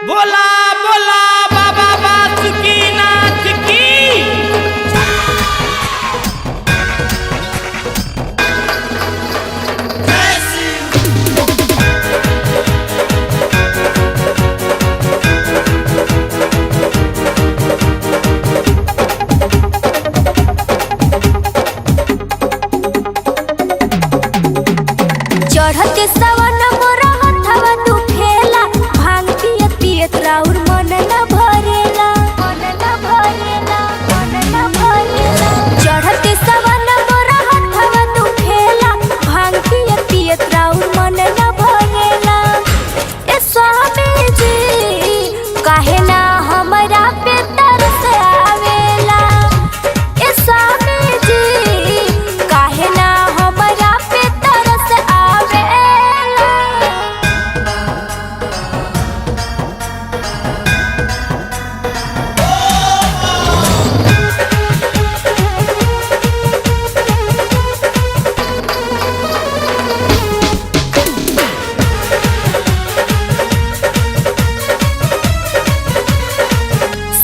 बोला बोला बाबा बासुकीनाथ की। चढ़ते सवन मोरा हथवा तू खेला भांग पियत पियत राउर मन न भरेला मन न भरेला मन न भरेला। चढ़ते सवन मोरा हथवा तू खेला भांग पियत पियत राउर मन न भरेला। ए स्वामी जी काहे ना हमरा पे तरस आवेला। ए स्वामी जी काहे ना हमरा पे तरस आवेला।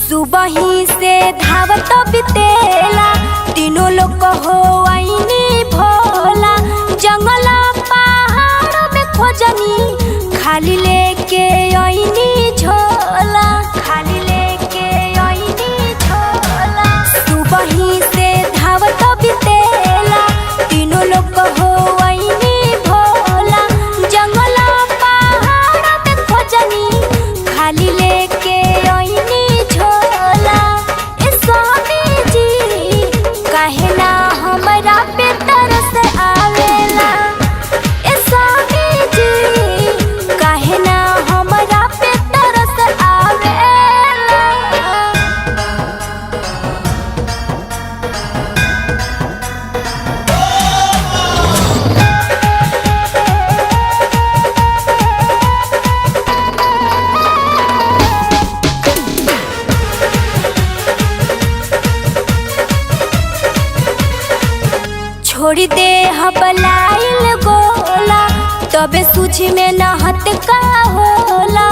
सुबही से धावत बितेला तीनों लोग हो आईनी भोला। जंगल पहाड़ में खोजनी खाली लेके आईनी झोला खाली लेके आईनी झोला। सुबही से धावत बितेला तीनों लोग हो आईनी भोला। जंगल पहाड़ में खोजनी खाली लेके आईनी झोला। ए स्वामी जी काहे ना हमरा पे तरस आवेला। ए स्वामी जी काहे ना हमरा पे तरस आवेला। छोड़ी दे हबलाइल गोला तबे सूझी में नहत का होला।